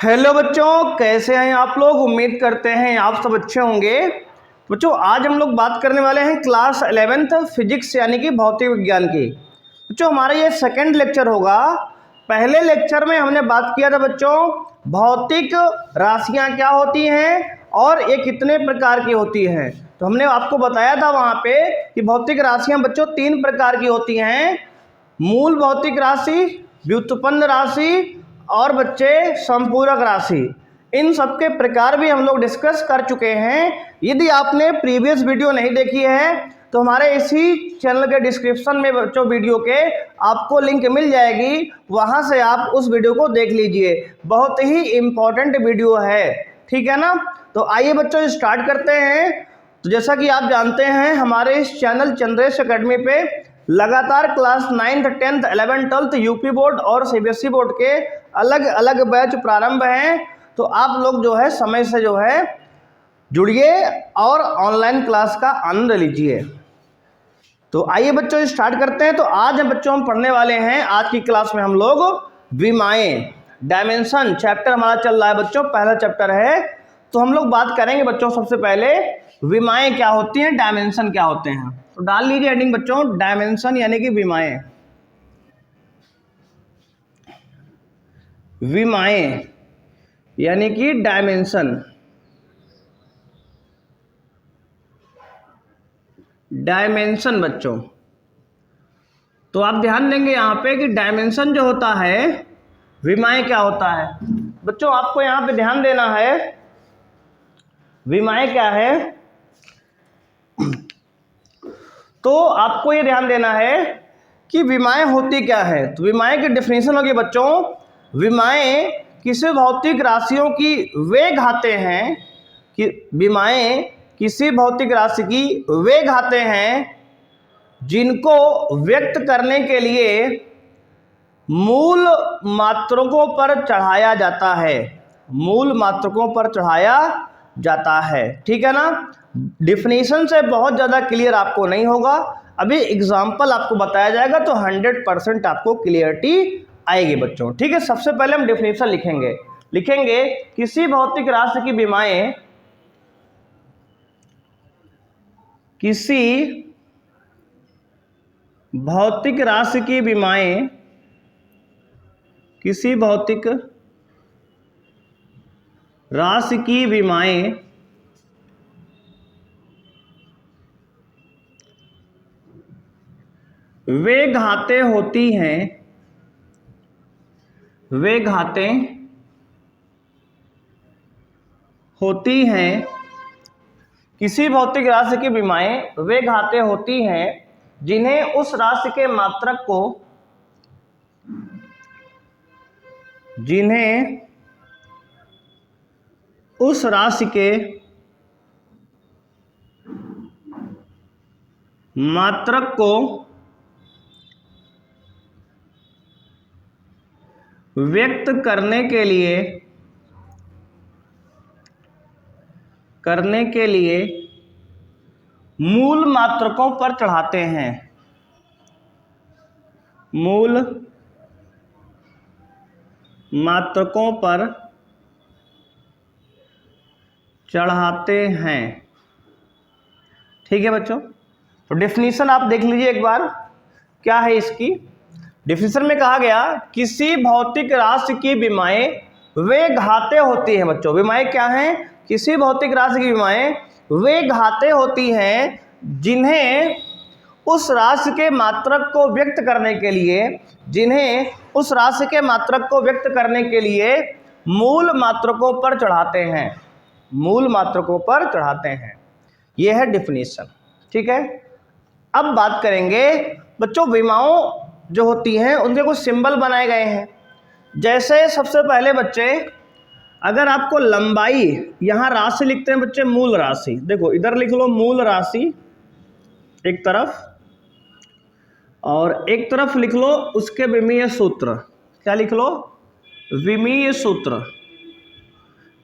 Hello बच्चों, कैसे हैं आप लोग। उम्मीद करते हैं आप सब अच्छे होंगे। बच्चों आज हम लोग बात करने वाले हैं क्लास 11th फिजिक्स यानी कि भौतिक विज्ञान की। बच्चों हमारा ये सेकंड लेक्चर होगा। पहले लेक्चर में हमने बात किया था बच्चों भौतिक राशियां क्या होती हैं और ये कितने प्रकार की होती हैं। तो हमने आपको बताया था वहाँ पे कि भौतिक राशियां बच्चों 3 प्रकार की होती हैं, मूल भौतिक राशि, व्युत्पन्न राशि और बच्चे संपूरक राशि। इन सब के प्रकार भी हम लोग डिस्कस कर चुके हैं। यदि आपने प्रीवियस वीडियो नहीं देखी है तो हमारे इसी चैनल के डिस्क्रिप्शन में बच्चों वीडियो के आपको लिंक मिल जाएगी, वहां से आप उस वीडियो को देख लीजिए। बहुत ही इम्पोर्टेंट वीडियो है, ठीक है ना। तो आइए बच्चों स्टार्ट करते हैं। तो जैसा कि आप जानते हैं हमारे इस चैनल चंद्रेश एकेडमी पे लगातार class 9th 10th 11th 12th UP board और सीबीएसई बोर्ड के अलग अलग बैच प्रारंभ हैं। तो आप लोग जो है समय से जो है जुड़िए और ऑनलाइन क्लास का आनंद लीजिए। तो आइए बच्चों स्टार्ट करते हैं। तो आज बच्चों हम पढ़ने वाले हैं, आज की क्लास में हम लोग विमाएं डायमेंशन चैप्टर हमारा चल रहा है बच्चों, पहला चैप्टर है। तो हम लोग बात करेंगे बच्चों सबसे पहले विमाएं क्या होती हैं, डायमेंशन क्या होते हैं। तो डाल लीजिए हेडिंग बच्चों डायमेंशन यानी कि विमाएं। विमाएं यानी कि डायमेंशन, डायमेंशन बच्चों। तो आप ध्यान देंगे यहाँ पे कि डायमेंशन जो होता है, विमाएं क्या होता है बच्चों, आपको यहाँ पे ध्यान देना है। विमाएं क्या है तो आपको ये ध्यान देना है कि विमाएं होती क्या है। तो विमाएं की डेफिनेशन होगी बच्चों, विमाएं किसी भौतिक राशियों की वे घातें हैं कि विमाएं किसी भौतिक राशि की वे घातें हैं जिनको व्यक्त करने के लिए मूल मात्रकों पर चढ़ाया जाता है, मूल मात्रकों पर चढ़ाया जाता है, ठीक है ना। डिफिनीशन से बहुत ज़्यादा क्लियर आपको नहीं होगा, अभी एग्जाम्पल आपको बताया जाएगा तो 100% आपको क्लियरिटी आएगी बच्चों, ठीक है। सबसे पहले हम डिफिनीशन लिखेंगे किसी भौतिक राशि की विमाएं किसी भौतिक राशि की विमाएं किसी भौतिक राशि की विमाएं वे घातें होती हैं, वे घातें होती हैं किसी भौतिक राशि की विमाएं वे घातें होती हैं जिन्हें उस राशि के मात्रक को उस राशि के मात्रक को व्यक्त करने के लिए मूल मात्रकों पर चढ़ाते हैं, मूल मात्रकों पर चढ़ाते हैं, ठीक है बच्चों। तो डेफिनेशन आप देख लीजिए एक बार क्या है इसकी। डेफिनेशन में कहा गया किसी भौतिक राशि की विमाएं वे घातें होती हैं बच्चों। विमाएं क्या हैं, किसी भौतिक राशि की विमाएं वे घातें होती हैं जिन्हें उस राशि के मात्रक को व्यक्त करने के लिए मूल मात्रकों पर चढ़ाते हैं, मूल मात्रकों पर चढ़ाते हैं। यह है डिफिनीशन, ठीक है। अब बात करेंगे बच्चों विमाओं जो होती हैं उनके कुछ सिंबल बनाए गए हैं। जैसे सबसे पहले बच्चे अगर आपको लंबाई, यहाँ राशि लिखते हैं बच्चे मूल राशि, देखो इधर लिख लो मूल राशि एक तरफ, और एक तरफ लिख लो उसके विमीय सूत्र। क्या लिख लो, विमीय सूत्र,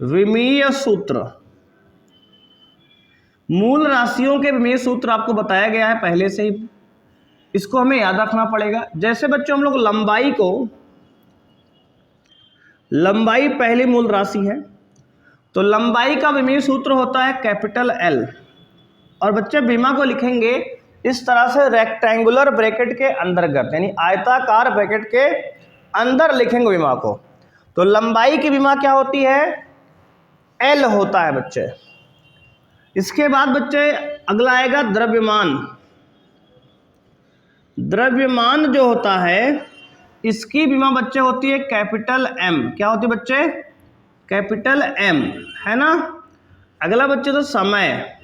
विमीय सूत्र। मूल राशियों के विमीय सूत्र आपको बताया गया है पहले से ही, इसको हमें याद रखना पड़ेगा। जैसे बच्चों हम लोग लंबाई को लंबाई पहली मूल राशि है, तो लंबाई का विमीय सूत्र होता है कैपिटल एल। और बच्चे विमा को लिखेंगे इस तरह से रेक्टेंगुलर ब्रैकेट के अंतर्गत, यानी आयताकार ब्रैकेट के अंदर लिखेंगे विमा को। तो लंबाई की विमा क्या होती है, एल होता है बच्चे। इसके बाद बच्चे अगला आएगा द्रव्यमान। द्रव्यमान जो होता है इसकी विमा बच्चे होती है कैपिटल एम। क्या होती है बच्चे, कैपिटल एम, है ना। अगला बच्चे तो समय,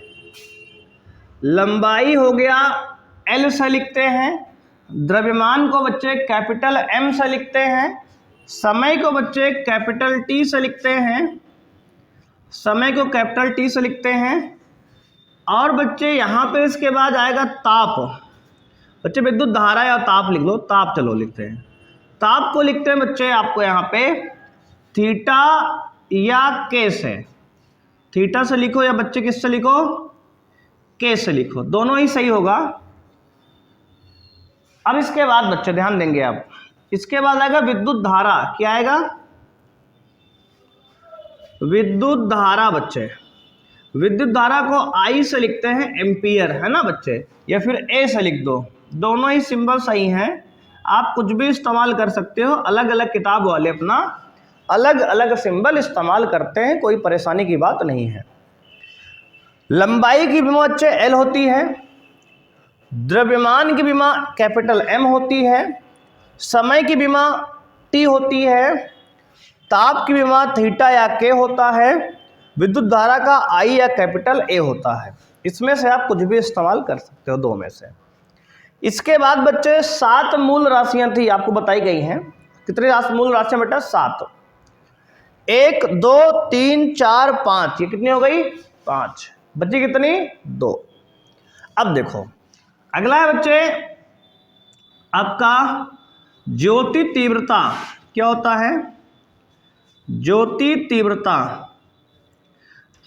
लंबाई हो गया एल से लिखते हैं, द्रव्यमान को बच्चे कैपिटल एम से लिखते हैं, समय को बच्चे कैपिटल टी से लिखते हैं, समय को कैपिटल टी से लिखते हैं। और बच्चे यहाँ पे इसके बाद आएगा ताप। बच्चे विद्युत धारा या ताप लिख लो, ताप चलो लिखते हैं। ताप को लिखते हैं बच्चे आपको यहाँ पे थीटा या के से, थीटा से लिखो या बच्चे किससे लिखो, के से लिखो, दोनों ही सही होगा। अब इसके बाद बच्चे ध्यान देंगे आप, इसके बाद आएगा विद्युत धारा। क्या आएगा, विद्युत धारा। बच्चे विद्युत धारा को आई से लिखते हैं एम्पियर, है ना बच्चे, या फिर ए से लिख दो, दोनों ही सिंबल सही हैं। आप कुछ भी इस्तेमाल कर सकते हो, अलग अलग किताब वाले अपना अलग अलग सिंबल इस्तेमाल करते हैं, कोई परेशानी की बात नहीं है। लंबाई की विमा बच्चे एल होती है, द्रव्यमान की विमा कैपिटल एम होती है, समय की विमा टी होती है, ताप की विमा थीटा या के होता है, विद्युत धारा का आई या कैपिटल ए होता है। इसमें से आप कुछ भी इस्तेमाल कर सकते हो, दो में से। इसके बाद बच्चे 7 मूल राशियां थी, आपको बताई गई हैं। कितनी मूल राशियां बेटा, 7। 1 2 3 4 5, ये कितनी हो गई, 5। बच्ची कितनी, 2। अब देखो अगला है बच्चे आपका ज्योति तीव्रता। क्या होता है, ज्योति तीव्रता।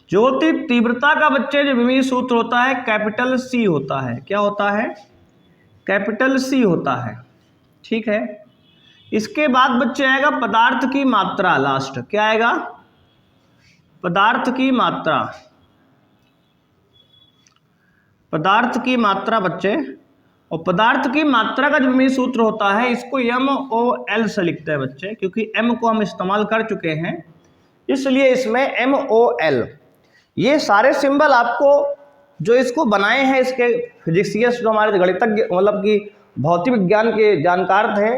ज्योति तीव्रता का बच्चे जो विमीय सूत्र होता है कैपिटल सी होता है। क्या होता है, कैपिटल सी होता है, ठीक है। इसके बाद बच्चे आएगा पदार्थ की मात्रा, लास्ट। क्या आएगा, पदार्थ की मात्रा। पदार्थ की मात्रा बच्चे, और पदार्थ की मात्रा का जो विमीय सूत्र होता है इसको MOL से लिखते हैं बच्चे, क्योंकि M को हम इस्तेमाल कर चुके हैं इसलिए इसमें MOL। ये सारे सिंबल आपको जो इसको बनाए हैं, इसके फिजिक्सियस जो हमारे गणितज्ञ मतलब कि भौतिक विज्ञान के जानकार थे,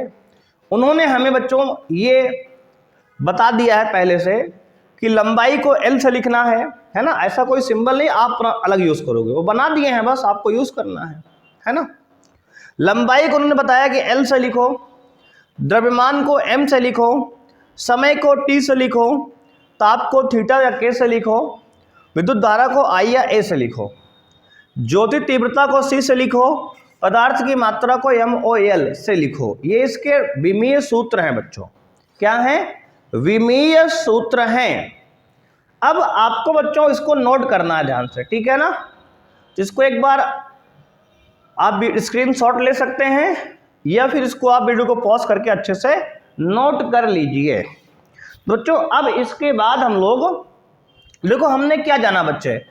उन्होंने हमें बच्चों ये बता दिया है पहले से कि लंबाई को L से लिखना है ना। ऐसा कोई सिंबल नहीं आप अलग यूज करोगे, वो बना दिए हैं, बस आपको यूज करना है ना। लंबाई को उन्होंने बताया कि L से लिखो, द्रव्यमान को M से लिखो, समय को T से लिखो, ताप को थीटा या K से लिखो, विद्युत धारा को I या A से लिखो, ज्योति तीव्रता को C से लिखो, पदार्थ की मात्रा को MOL से लिखो। ये इसके विमीय सूत्र हैं बच्चों। क्या है, विमीय सूत्र हैं। अब आपको बच्चों इसको नोट करना है ध्यान से, ठीक है ना। इसको एक बार आप स्क्रीनशॉट ले सकते हैं या फिर इसको आप वीडियो को पॉज करके अच्छे से नोट कर लीजिए बच्चों। अब इसके बाद हम लोग देखो हमने क्या जाना बच्चे,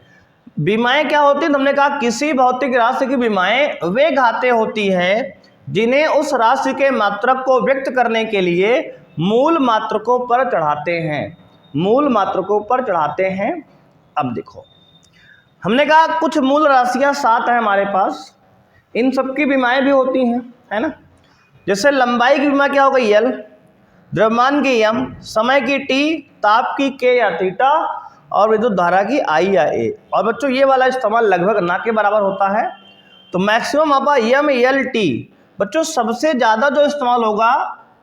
विमाएं क्या होती है। हमने कहा किसी भौतिक राशि की विमाएं वे घातें होती हैं जिन्हें उस राशि के मात्रक को व्यक्त करने के लिए मूल मात्रकों पर चढ़ाते हैं, मूल मात्रकों पर चढ़ाते हैं। अब देखो हमने कहा कुछ मूल राशियां 7 हैं हमारे पास, इन सब की विमाएं भी होती हैं, है ना। जैसे लंबाई की विमा क्या हो गई L, द्रव्यमान की M, समय की T, ताप की K या थीटा, और विद्युत धारा की I या A। और बच्चों ये वाला इस्तेमाल लगभग ना के बराबर होता है। तो मैक्सिमम आपका MLT बच्चों, सबसे ज़्यादा जो इस्तेमाल होगा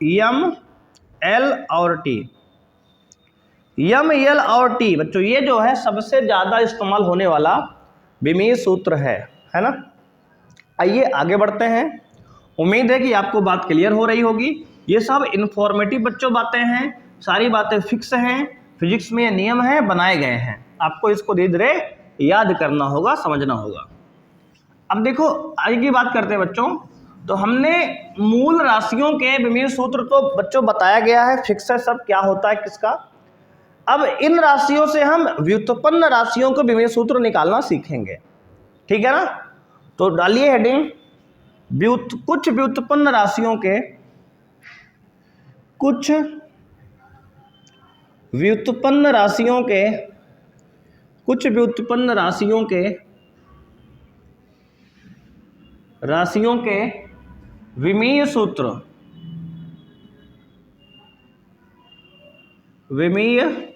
ML और T, ML और T बच्चों, ये जो है सबसे ज़्यादा इस्तेमाल होने वाला विमीय सूत्र है ना। आइए आगे बढ़ते हैं। उम्मीद है कि आपको बात क्लियर हो रही होगी। ये सब इन्फॉर्मेटिव बच्चों बातें हैं, सारी बातें फिक्स हैं, फिजिक्स में ये नियम हैं, बनाए गए हैं। आपको इसको धीरे धीरे याद करना होगा, समझना होगा। अब देखो आगे की बात करते हैं बच्चों, तो हमने मूल राशियों के विमीय सूत्र तो बच्चों बताया गया है, फिक्स है सब क्या होता है किसका। अब इन राशियों से हम व्युत्पन्न राशियों के विमीय सूत्र निकालना सीखेंगे, ठीक है ना। तो डालिए हेडिंग, कुछ व्युत्पन्न राशियों के, कुछ व्युत्पन्न राशियों के, कुछ व्युत्पन्न राशियों के विमीय सूत्र, विमीय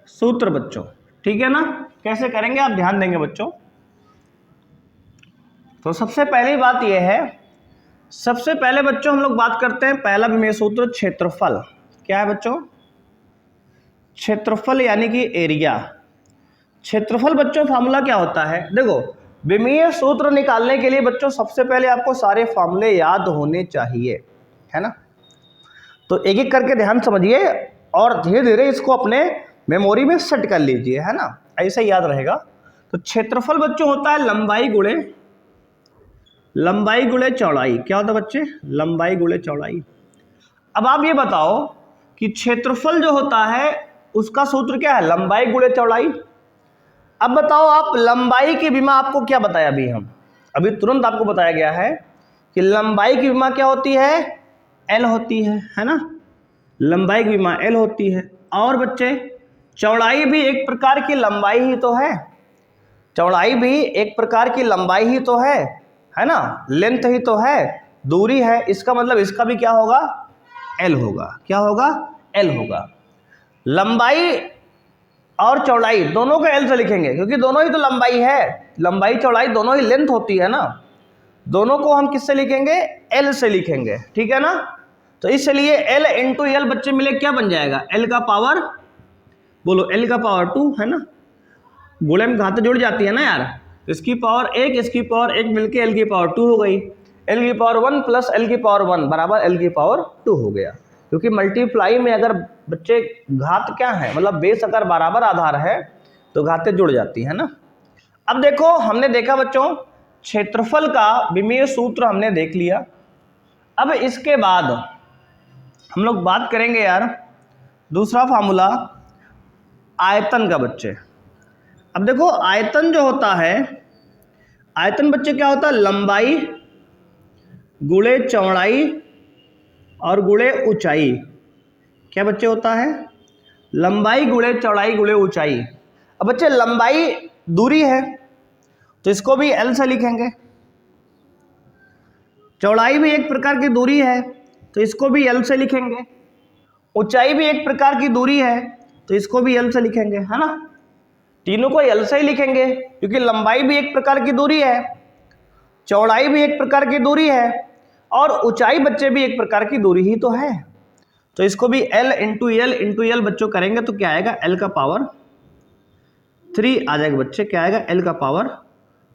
सूत्र बच्चों, ठीक है ना। कैसे करेंगे आप ध्यान देंगे बच्चों। तो सबसे पहली बात यह है, सबसे पहले बच्चों हम लोग बात करते हैं पहला विमीय सूत्र क्षेत्रफल। क्या है बच्चों? क्षेत्रफल यानी कि एरिया। क्षेत्रफल बच्चों फार्मूला क्या होता है? देखो विमीय सूत्र निकालने के लिए बच्चों सबसे पहले आपको सारे फार्मूले याद होने चाहिए, है ना। तो एक एक करके ध्यान समझिए और धीरे धीरे इसको अपने मेमोरी में सेट कर लीजिए, है ना, ऐसे याद रहेगा। तो क्षेत्रफल बच्चों होता है लंबाई गुणे चौड़ाई। क्या होता है बच्चे? लंबाई गुणे चौड़ाई। अब आप ये बताओ कि क्षेत्रफल जो होता है उसका सूत्र क्या है? लंबाई गुणे चौड़ाई। अब बताओ आप लंबाई की विमा आपको क्या बताया अभी तुरंत आपको बताया गया है कि लंबाई की विमा क्या होती है? एल होती है ना। लंबाई की विमा एल होती है। और बच्चे चौड़ाई भी एक प्रकार की लंबाई ही तो है, चौड़ाई भी एक प्रकार की लंबाई ही तो है ना, लेंथ ही तो है, दूरी है। इसका मतलब इसका भी क्या होगा? एल होगा। क्या होगा? एल होगा। लंबाई और चौड़ाई दोनों को एल से लिखेंगे क्योंकि दोनों ही तो लंबाई है, लंबाई चौड़ाई दोनों ही लेंथ होती है ना। दोनों को हम किससे लिखेंगे? एल से लिखेंगे, ठीक है ना। तो इसलिए एल इंटू एल बच्चे मिले क्या बन जाएगा? एल का पावर, बोलो एल का पावर 2, है ना। गुणे में घातें जुड़ जाती है ना यार, इसकी पावर 1 इसकी पावर 1 मिलके एल की पावर 2 हो गई। एल की पावर 1 प्लस एल की पावर 1 बराबर एल की पावर 2 हो गया। क्योंकि मल्टीप्लाई में अगर बच्चे घात क्या है, मतलब बेस अगर बराबर आधार है तो घातें जुड़ जाती है ना। अब देखो हमने देखा बच्चों क्षेत्रफल का विमीय सूत्र हमने देख लिया। अब इसके बाद हम लोग बात करेंगे यार दूसरा फार्मूला आयतन का बच्चे। अब देखो आयतन जो होता है, आयतन बच्चे क्या होता है? लंबाई गुणे चौड़ाई और गुणे ऊंचाई। क्या बच्चे होता है? लंबाई गुणे चौड़ाई गुणे ऊंचाई। अब बच्चे लंबाई दूरी है तो इसको भी एल से लिखेंगे, चौड़ाई भी एक प्रकार की दूरी है तो इसको भी एल से लिखेंगे, ऊंचाई भी एक प्रकार की दूरी है तो इसको भी एल से लिखेंगे, है ना। तीनों को एल से ही लिखेंगे क्योंकि लंबाई भी एक प्रकार की दूरी है, चौड़ाई भी एक प्रकार की दूरी है और ऊंचाई बच्चे भी एक प्रकार की दूरी ही तो है। तो इसको भी एल इंटू एल बच्चों करेंगे तो क्या आएगा? एल का पावर 3 आ जाएगा बच्चे। क्या आएगा? एल का पावर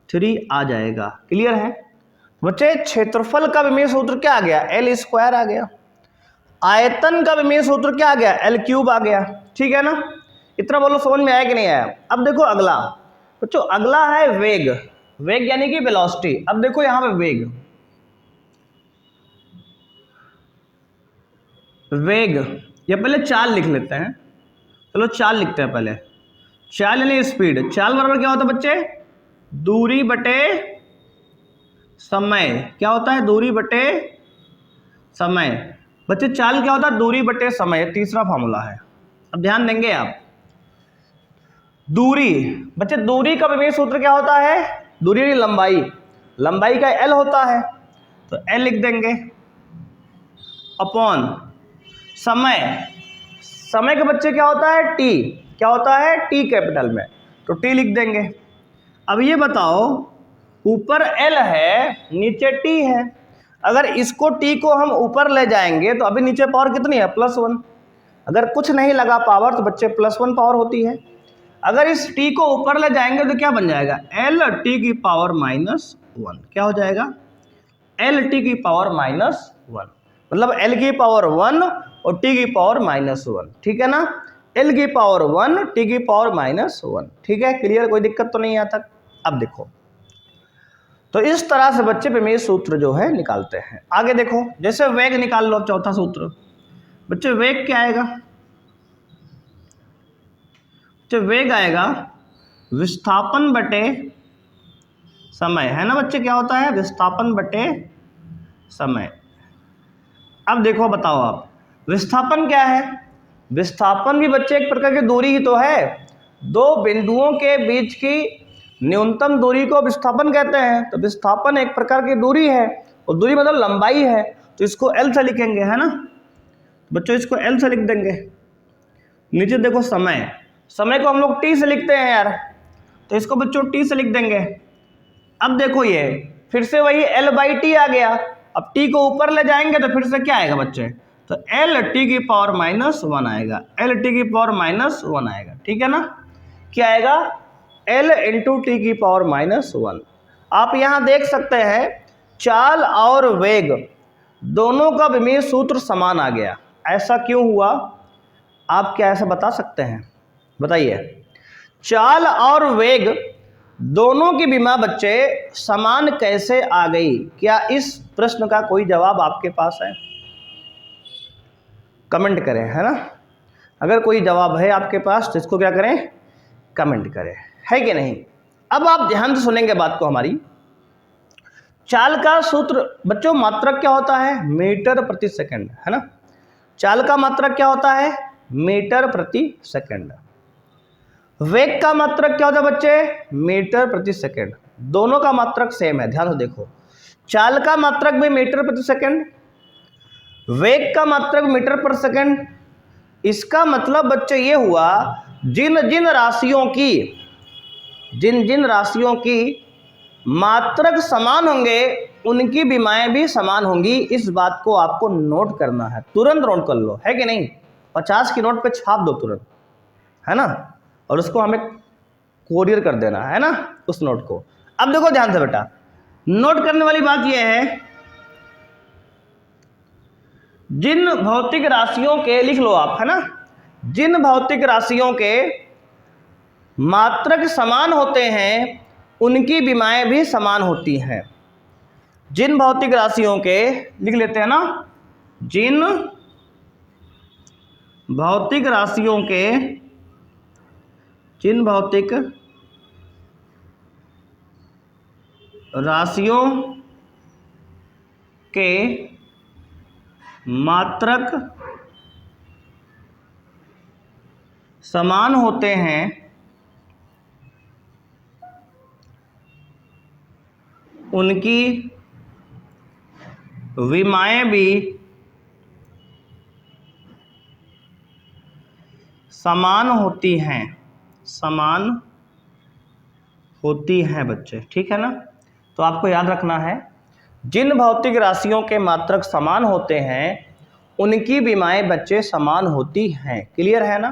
3 आ जाएगा। क्लियर है बच्चे? क्षेत्रफल का विमीय सूत्र क्या आ गया? एल स्क्वायर आ गया। आयतन का विमीय सूत्र क्या आ गया? एल क्यूब आ गया। ठीक है ना। इतना बोलो समझ में आया कि नहीं आया? अब देखो अगला बच्चों, अगला है वेग। वेग यानी कि वेलोसिटी। अब देखो यहां पे वेग या पहले चाल लिख लेते हैं। चलो चाल लिखते हैं पहले। चाल यानी स्पीड। चाल बराबर क्या होता है बच्चे? दूरी बटे समय। क्या होता है? दूरी बटे समय। बच्चे चाल क्या होता है? दूरी बटे समय। तीसरा फॉर्मूला है। अब ध्यान देंगे आप। दूरी बच्चे, दूरी का विमीय सूत्र क्या होता है? दूरी यानी लंबाई, लंबाई का एल होता है तो एल लिख देंगे अपॉन समय। समय के बच्चे क्या होता है? टी। क्या होता है? टी कैपिटल में, तो टी लिख देंगे। अब ये बताओ ऊपर एल है नीचे टी है, अगर इसको टी को हम ऊपर ले जाएंगे तो अभी नीचे पावर कितनी है? +1। अगर कुछ नहीं लगा पावर तो बच्चे +1 पावर होती है। अगर इस टी को ऊपर ले जाएंगे तो क्या बन जाएगा? एल टी की पावर -1। क्या हो जाएगा? एल टी की पावर -1, मतलब एल की पावर 1 और टी की पावर -1। ठीक है ना। एल की पावर 1 टी की पावर -1। ठीक है, क्लियर? कोई दिक्कत तो नहीं है तक? अब देखो तो इस तरह से बच्चे विमेय सूत्र जो है निकालते हैं। आगे देखो, जैसे वेग निकाल लो, चौथा सूत्र बच्चे वेग क्या आएगा, तो वेग आएगा विस्थापन बटे समय, है ना बच्चे, क्या होता है विस्थापन बटे समय। अब देखो बताओ आप, विस्थापन क्या है, विस्थापन भी बच्चे एक प्रकार की दूरी ही तो है, दो बिंदुओं के बीच की न्यूनतम दूरी को विस्थापन कहते हैं। तो विस्थापन एक प्रकार की दूरी है, और दूरी मतलब लंबाई है, तो इसको एल से लिखेंगे, है ना बच्चों, इसको एल से लिख देंगे। नीचे देखो समय, समय को हम लोग टी से लिखते हैं यार, तो इसको बच्चों टी से लिख देंगे। अब देखो ये फिर से वही एल बाई टी आ गया, अब टी को ऊपर ले जाएंगे तो फिर से क्या आएगा बच्चे, तो एल टी की पावर -1 आएगा, एल टी की पावर -1 आएगा, ठीक है ना, क्या आएगा एल इंटू टी की पावर -1। आप यहां देख सकते हैं चाल और वेग दोनों का विमेय सूत्र समान आ गया। ऐसा क्यों हुआ, आप क्या ऐसा बता सकते हैं, बताइए। चाल और वेग दोनों की विमा बच्चे समान कैसे आ गई, क्या इस प्रश्न का कोई जवाब आपके पास है, कमेंट करें, है ना। अगर कोई जवाब है आपके पास तो इसको क्या करें, कमेंट करें, है कि नहीं। अब आप ध्यान से सुनेंगे बात को हमारी। चाल का सूत्र बच्चों मात्रक क्या होता है, मीटर प्रति सेकंड, है ना। चाल का मात्रक क्या होता है, मीटर प्रति सेकंड। वेग का मात्रक क्या होता है बच्चे, मीटर प्रति सेकंड। दोनों का मात्रक सेम है, ध्यान से देखो, चाल का मात्रक भी मीटर प्रति सेकंड, वेग का मात्रक मीटर पर सेकंड। इसका मतलब बच्चे ये हुआ जिन जिन राशियों की मात्रक समान होंगे उनकी विमाएं भी समान होंगी। इस बात को आपको नोट करना है, तुरंत नोट कर लो, है कि नहीं। 50 की नोट पे छाप दो तुरंत, है ना, और उसको हमें कोरियर कर देना है ना उस नोट को। अब देखो ध्यान से बेटा, नोट करने वाली बात यह है, जिन भौतिक राशियों के, लिख लो आप, है ना, जिन भौतिक राशियों के मात्रक समान होते हैं उनकी विमाएं भी समान होती हैं। जिन भौतिक राशियों के, लिख लेते हैं ना, जिन भौतिक राशियों के मात्रक समान होते हैं उनकी विमाएं भी समान होती हैं बच्चे, ठीक है ना। तो आपको याद रखना है, जिन भौतिक राशियों के मात्रक समान होते हैं उनकी विमाएं बच्चे समान होती हैं। क्लियर है ना,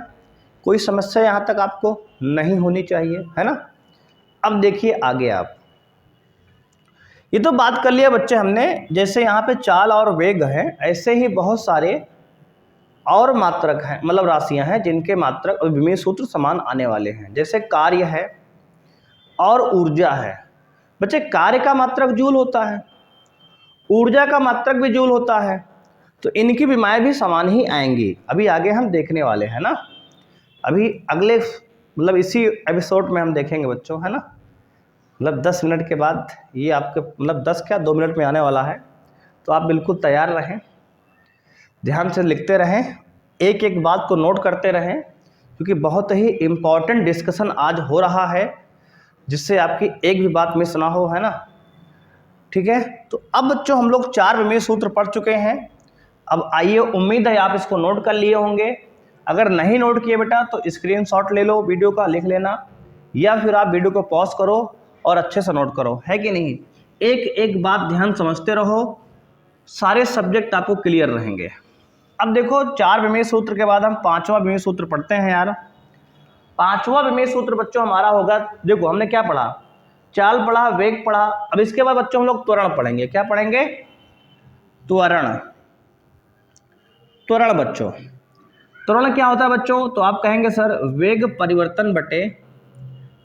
कोई समस्या यहाँ तक आपको नहीं होनी चाहिए, है ना। अब देखिए आगे आप, ये तो बात कर लिया बच्चे हमने, जैसे यहाँ पे चाल और वेग है, ऐसे ही बहुत सारे और मात्रक हैं, मतलब राशियां हैं जिनके मात्रक और विमेय सूत्र समान आने वाले हैं। जैसे कार्य है और ऊर्जा है बच्चे, कार्य का मात्रक जूल होता है, ऊर्जा का मात्रक भी जूल होता है, तो इनकी विमाएं भी समान ही आएंगी। अभी आगे हम देखने वाले हैं ना, अभी अगले मतलब इसी एपिसोड में हम देखेंगे बच्चों, है ना, मतलब 10 मिनट के बाद ये आपके मतलब 2 मिनट में आने वाला है। तो आप बिल्कुल तैयार रहें, ध्यान से लिखते रहें, एक एक बात को नोट करते रहें, क्योंकि बहुत ही इम्पॉर्टेंट डिस्कशन आज हो रहा है, जिससे आपकी एक भी बात मिस ना हो, है ना, ठीक है। तो अब बच्चों हम लोग 4 विमेय सूत्र पढ़ चुके हैं। अब आइए, उम्मीद है आप इसको नोट कर लिए होंगे। अगर नहीं नोट किए बेटा तो स्क्रीनशॉट ले लो वीडियो का, लिख लेना, या फिर आप वीडियो को पॉज करो और अच्छे से नोट करो, है कि नहीं। एक एक बात ध्यान समझते रहो, सारे सब्जेक्ट आपको क्लियर रहेंगे। अब देखो 4 विमेय सूत्र के बाद हम 5वां विमेय सूत्र पढ़ते हैं यार। 5वां विमेय सूत्र बच्चों हमारा होगा, देखो हमने क्या पढ़ा, चाल पढ़ा, वेग पढ़ा, अब इसके बाद बच्चों हम लोग त्वरण पढ़ेंगे। क्या पढ़ेंगे, त्वरण। त्वरण बच्चों, त्वरण क्या होता है बच्चों, तो आप कहेंगे सर वेग परिवर्तन बटे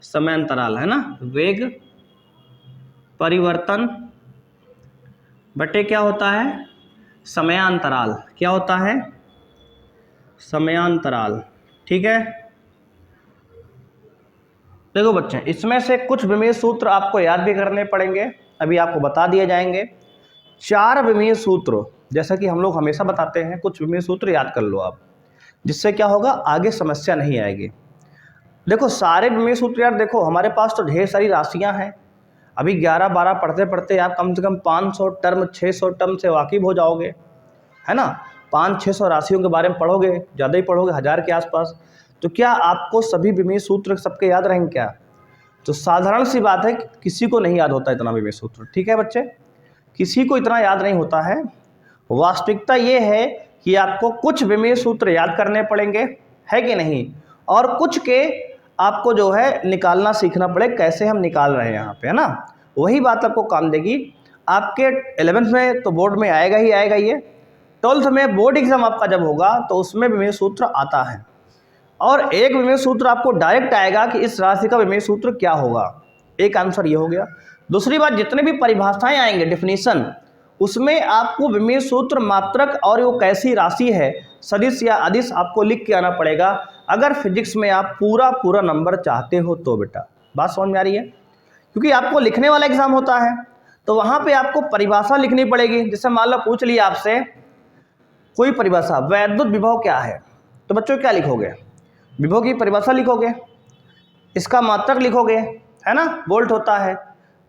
समय अंतराल, है ना, वेग परिवर्तन बटे क्या होता है, समयांतराल। क्या होता है, समयांतराल। ठीक है, देखो बच्चे, इसमें से कुछ विमीय सूत्र आपको याद भी करने पड़ेंगे, अभी आपको बता दिए जाएंगे। 4 विमीय सूत्र, जैसा कि हम लोग हमेशा बताते हैं, कुछ विमीय सूत्र याद कर लो आप, जिससे क्या होगा, आगे समस्या नहीं आएगी। देखो सारे विमीय सूत्र यार, देखो हमारे पास तो ढेर सारी राशियां हैं। अभी 11-12 पढ़ते पढ़ते आप कम से कम 500 टर्म 600 टर्म से वाकिफ हो जाओगे, है ना। 500-600 राशियों के बारे में पढ़ोगे, ज़्यादा ही पढ़ोगे, 1000 के आसपास। तो क्या आपको सभी विमीय सूत्र सबके याद रहेंगे क्या? तो साधारण सी बात है, किसी को नहीं याद होता इतना विमीय सूत्र। ठीक है बच्चे, किसी को इतना याद नहीं होता है। वास्तविकता ये है कि आपको कुछ विमीय सूत्र याद करने पड़ेंगे, है कि नहीं, और कुछ के आपको जो है निकालना सीखना पड़े, कैसे हम निकाल रहे हैं यहाँ पे, है ना। वही बात आपको काम देगी। आपके 11th में तो बोर्ड में आएगा ही आएगा ये, 12th में बोर्ड एग्जाम आपका जब होगा तो उसमें विमीय सूत्र आता है, और एक विमीय सूत्र आपको डायरेक्ट आएगा कि इस राशि का विमीय सूत्र क्या होगा। एक आंसर ये हो गया। दूसरी बात, जितने भी परिभाषाएं आएंगे, डेफिनेशन, उसमें आपको विमीय सूत्र, मात्रक और वो कैसी राशि है, सदिश या अदिश, आपको लिख के आना पड़ेगा, अगर फिजिक्स में आप पूरा नंबर चाहते हो तो। बेटा बात समझ में आ रही है? क्योंकि आपको लिखने वाला एग्जाम होता है, तो वहां पे आपको परिभाषा लिखनी पड़ेगी। जैसे मान लो पूछ लिया आपसे कोई परिभाषा, वैद्युत विभव क्या है, तो बच्चों क्या लिखोगे? विभव की परिभाषा लिखोगे, इसका मात्रक लिखोगे, है ना, वोल्ट होता है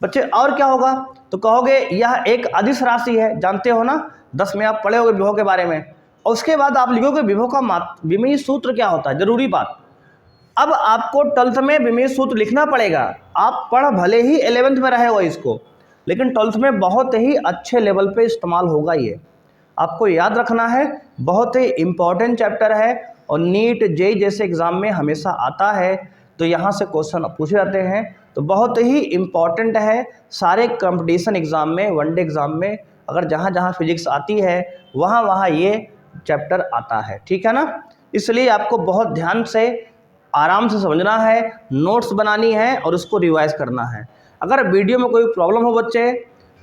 बच्चे। और क्या होगा, तो कहोगे यह एक अदिश राशि है, जानते हो ना, 10 में आप पढ़े होगे विभव के बारे में। और उसके बाद आप लिखोगे विभव का विमीय सूत्र क्या होता है। जरूरी बात, अब आपको 12th में विमीय सूत्र लिखना पड़ेगा। आप पढ़ भले ही 11th में रहे हो इसको, लेकिन 12th में बहुत ही अच्छे लेवल पे इस्तेमाल होगा ये, आपको याद रखना है। बहुत ही इंपॉर्टेंट चैप्टर है, और नीट जेई जैसे एग्जाम में हमेशा आता है, तो यहाँ से क्वेश्चन पूछे जाते हैं, तो बहुत ही इम्पॉर्टेंट है। सारे कंपटीशन एग्जाम में, वनडे एग्जाम में, अगर जहाँ जहाँ फिजिक्स आती है वहाँ वहाँ ये चैप्टर आता है। ठीक है ना, इसलिए आपको बहुत ध्यान से, आराम से समझना है, नोट्स बनानी है और उसको रिवाइज करना है। अगर वीडियो में कोई प्रॉब्लम हो बच्चे,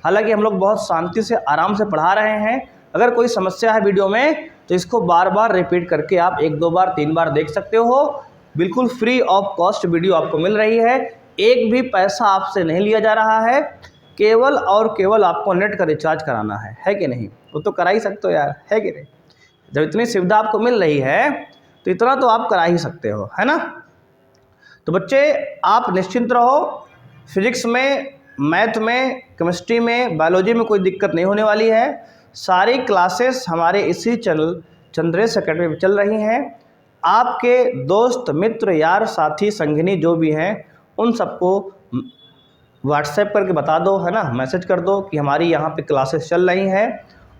हालांकि हम लोग बहुत शांति से आराम से पढ़ा रहे हैं, अगर कोई समस्या है वीडियो में तो इसको बार बार रिपीट करके आप 1-2 बार 3 बार देख सकते हो। बिल्कुल फ्री ऑफ कॉस्ट वीडियो आपको मिल रही है, एक भी पैसा आपसे नहीं लिया जा रहा है, केवल और केवल आपको नेट का रिचार्ज कराना है कि नहीं? वो तो करा ही सकते हो यार, है कि नहीं? जब इतनी सुविधा आपको मिल रही है तो इतना तो आप करा ही सकते हो, है ना। तो बच्चे आप निश्चिंत रहो, फिजिक्स में, मैथ में, केमिस्ट्री में, बायोलॉजी में कोई दिक्कत नहीं होने वाली है। सारी क्लासेस हमारे इसी चैनल चंद्रेश अकेडमी में चल रही हैं। आपके दोस्त, मित्र, यार, साथी, संगिनी जो भी हैं, उन सबको व्हाट्सएप करके बता दो, है ना, मैसेज कर दो कि हमारी यहाँ पे क्लासेस चल रही हैं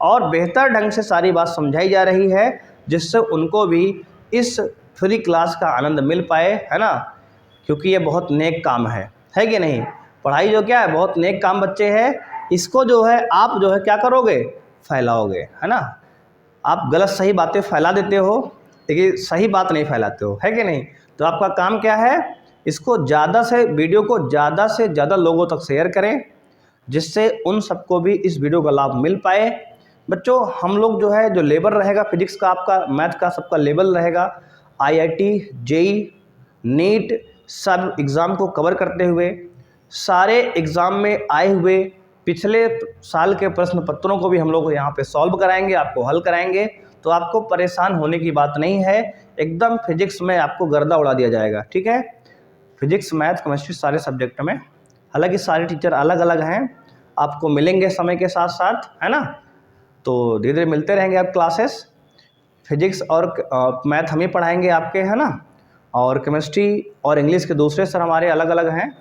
और बेहतर ढंग से सारी बात समझाई जा रही है, जिससे उनको भी इस फ्री क्लास का आनंद मिल पाए, है ना। क्योंकि ये बहुत नेक काम है कि नहीं? पढ़ाई जो क्या है, बहुत नेक काम बच्चे है। इसको जो है आप जो है क्या करोगे, फैलाओगे, है ना। आप गलत सही बातें फैला देते हो, लेकिन सही बात नहीं फैलाते हो, है कि नहीं? तो आपका काम क्या है, इसको ज़्यादा से, वीडियो को ज़्यादा से ज़्यादा लोगों तक शेयर करें, जिससे उन सबको भी इस वीडियो का लाभ मिल पाए। बच्चों हम लोग जो है, जो लेवल रहेगा फिजिक्स का, आपका मैथ का, सबका लेवल रहेगा, IIT, जेई, नीट सब एग्ज़ाम को कवर करते हुए, सारे एग्ज़ाम में आए हुए पिछले साल के प्रश्न पत्रों को भी हम लोग यहाँ पे सॉल्व कराएंगे, आपको हल कराएंगे। तो आपको परेशान होने की बात नहीं है, एकदम फिजिक्स में आपको गर्दा उड़ा दिया जाएगा। ठीक है, फिजिक्स, मैथ, केमिस्ट्री सारे सब्जेक्ट में, हालांकि सारे टीचर अलग अलग हैं, आपको मिलेंगे समय के साथ साथ, है ना। तो धीरे धीरे मिलते रहेंगे आप क्लासेस। फिजिक्स और मैथ हम ही पढ़ाएंगे आपके, है ना, और केमिस्ट्री और इंग्लिश के दूसरे सर हमारे अलग अलग हैं,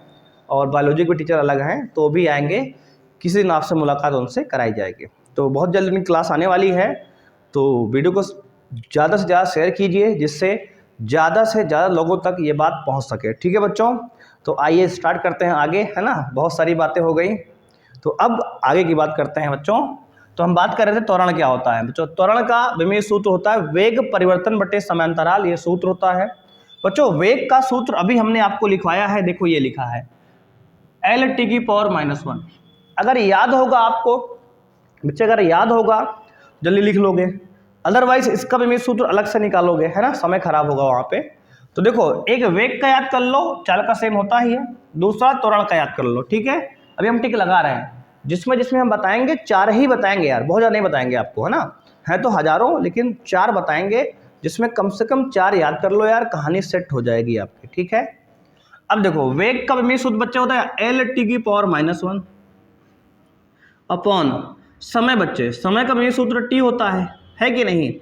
और बायोलॉजी के टीचर अलग हैं, तो भी आएंगे, किसी दिन आपसे मुलाकात उनसे कराई जाएगी। तो बहुत जल्द उनकी क्लास आने वाली है, तो वीडियो को ज़्यादा से ज़्यादा शेयर कीजिए, जिससे ज़्यादा से ज़्यादा लोगों तक ये बात पहुंच सके। ठीक है बच्चों, तो आइए स्टार्ट करते हैं आगे, है ना। बहुत सारी बातें हो गई, तो अब आगे की बात करते हैं बच्चों। तो हम बात कर रहे थे त्वरण क्या होता है बच्चों। त्वरण का विमीय सूत्र होता है वेग परिवर्तन बटे समयांतराल, ये सूत्र होता है बच्चों। वेग का सूत्र अभी हमने आपको लिखवाया है, देखो ये लिखा है एल टी की पावर -1। अगर याद होगा आपको बच्चे, अगर याद होगा जल्दी लिख लोगे, अदरवाइज इसका भी मैं सूत्र अलग से निकालोगे, है ना, समय खराब होगा वहाँ पे। तो देखो, एक वेग का याद कर लो, चाल का सेम होता ही है। दूसरा त्वरण का याद कर लो, ठीक है। अभी हम टिक लगा रहे हैं, जिसमें जिसमें हम बताएंगे 4 ही बताएंगे यार, बहुत ज़्यादा नहीं बताएंगे आपको, है ना, है तो हजारों, लेकिन 4 बताएंगे, जिसमें कम से कम 4 याद कर लो यार, कहानी सेट हो जाएगी आपकी, ठीक है। अब देखो, वेग का विमेय सूत्र बच्चे होता है एल टी की पावर -1 अपॉन समय। बच्चे समय का विमेय सूत्र टी होता है कि नहीं।